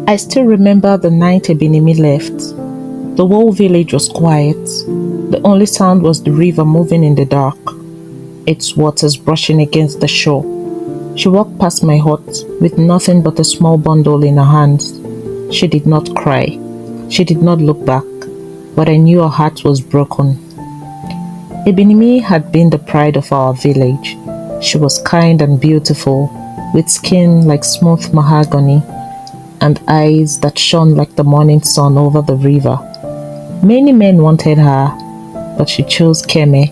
I still remember the night Ebinimi left. The whole village was quiet. The only sound was the river moving in the dark, its waters brushing against the shore. She walked past my hut with nothing but a small bundle in her hands. She did not cry. She did not look back, but I knew her heart was broken. Ebinimi had been the pride of our village. She was kind and beautiful, with skin like smooth mahogany and eyes that shone like the morning sun over the river. Many men wanted her, but she chose Keme,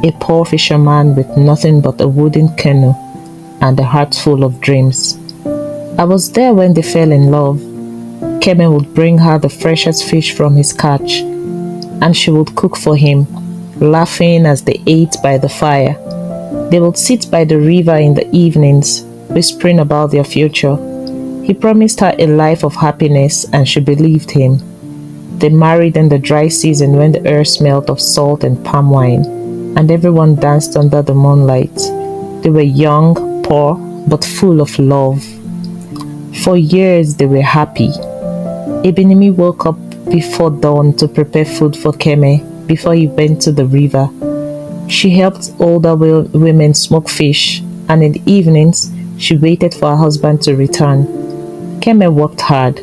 a poor fisherman with nothing but a wooden canoe and a heart full of dreams. I was there when they fell in love. Keme would bring her the freshest fish from his catch, and she would cook for him, laughing as they ate by the fire. They would sit by the river in the evenings, whispering about their future. He promised her a life of happiness, and she believed him. They married in the dry season when the air smelled of salt and palm wine, and everyone danced under the moonlight. They were young, poor, but full of love. For years they were happy. Ebinimi woke up before dawn to prepare food for Keme before he went to the river. She helped older women smoke fish, and in the evenings she waited for her husband to return. Keme worked hard,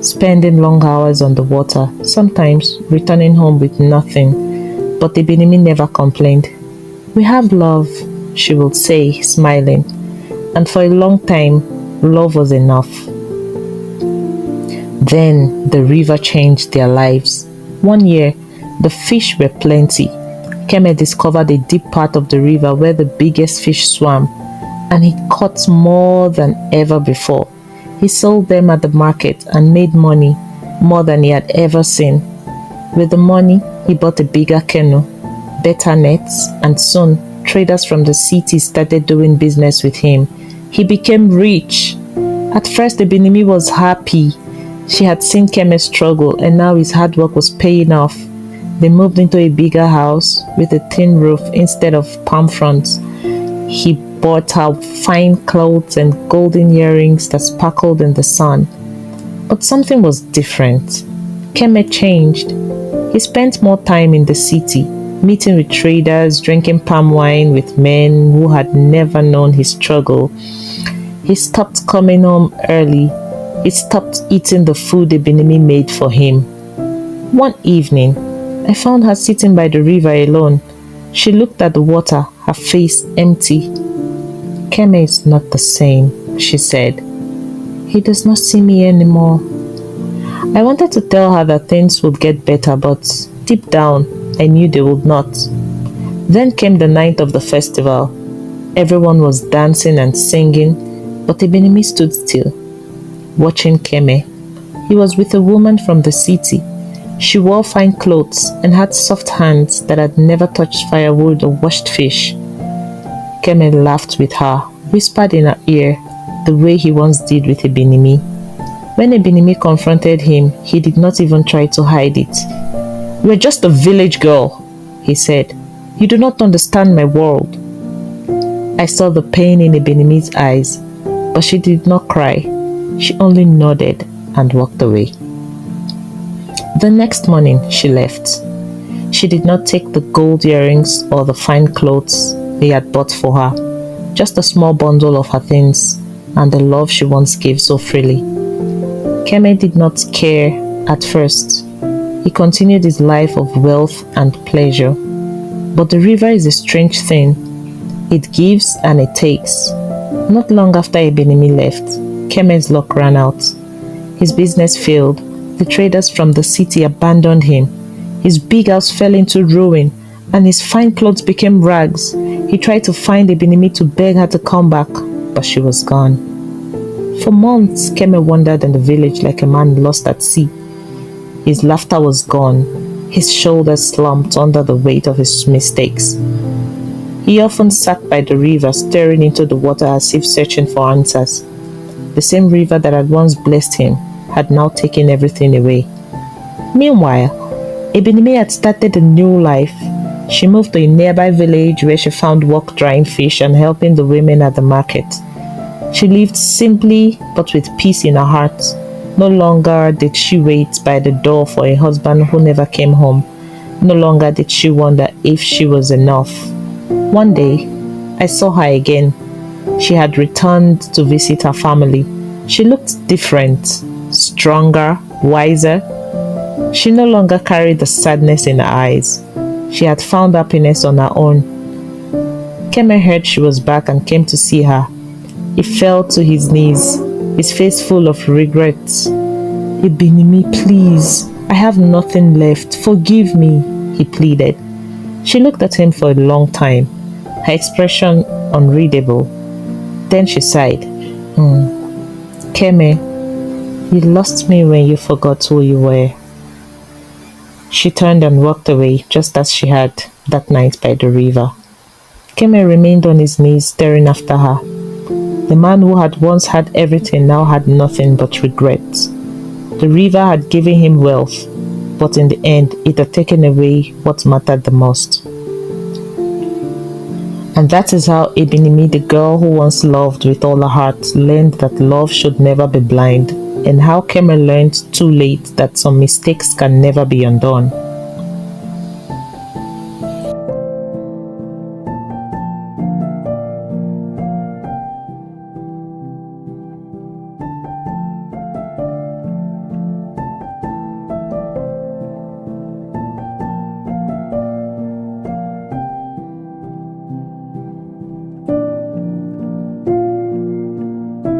spending long hours on the water, sometimes returning home with nothing. But Ebinimi never complained. "We have love," she would say, smiling. And for a long time, love was enough. Then the river changed their lives. One year, the fish were plenty. Keme discovered a deep part of the river where the biggest fish swam, and he caught more than ever before. He sold them at the market and made money, more than he had ever seen. With the money, he bought a bigger canoe, better nets, and soon traders from the city started doing business with him. He became rich. At first, Ebinimi was happy. She had seen Keme struggle, and now his hard work was paying off. They moved into a bigger house with a tin roof instead of palm fronts. He bought her fine clothes and golden earrings that sparkled in the sun. But something was different. Keme changed. He spent more time in the city, meeting with traders, drinking palm wine with men who had never known his struggle. He stopped coming home early. He stopped eating the food Ebinimi made for him. One evening, I found her sitting by the river alone. She looked at the water, her face empty. "Keme is not the same," she said. "He does not see me anymore." I wanted to tell her that things would get better, but deep down, I knew they would not. Then came the night of the festival. Everyone was dancing and singing, but Ebinimi stood still, watching Keme. He was with a woman from the city. She wore fine clothes and had soft hands that had never touched firewood or washed fish. Keme laughed with her, whispered in her ear, the way he once did with Ebinimi. When Ebinimi confronted him, he did not even try to hide it. "You're just a village girl," he said. "You do not understand my world." I saw the pain in Ebinimi's eyes, but she did not cry. She only nodded and walked away. The next morning, she left. She did not take the gold earrings or the fine clothes he had bought for her, just a small bundle of her things and the love she once gave so freely. Keme did not care at first. He continued his life of wealth and pleasure. But the river is a strange thing. It gives and it takes. Not long after Ebinimi left, Keme's luck ran out. His business failed. The traders from the city abandoned him. His big house fell into ruin, and his fine clothes became rags. He tried to find Ebinimi to beg her to come back, but she was gone. For months, Keme wandered in the village like a man lost at sea. His laughter was gone. His shoulders slumped under the weight of his mistakes. He often sat by the river, staring into the water as if searching for answers. The same river that had once blessed him had now taken everything away. Meanwhile, Ebinimi had started a new life. She moved to a nearby village where she found work drying fish and helping the women at the market. She lived simply but with peace in her heart. No longer did she wait by the door for a husband who never came home. No longer did she wonder if she was enough. One day, I saw her again. She had returned to visit her family. She looked different, stronger, wiser. She no longer carried the sadness in her eyes. She had found happiness on her own. Keme heard she was back and came to see her. He fell to his knees, his face full of regrets. Ibinimi, please, I have nothing left. Forgive me, he pleaded. She looked at him for a long time, her expression unreadable. Then she sighed. Keme, you lost me when you forgot who you were. She turned and walked away, just as she had that night by the river. Keme remained on his knees, staring after her. The man who had once had everything now had nothing but regrets. The river had given him wealth, but in the end, it had taken away what mattered the most. And that is how Ebinimi, the girl who once loved with all her heart, learned that love should never be blind, and how Keme learned too late that some mistakes can never be undone.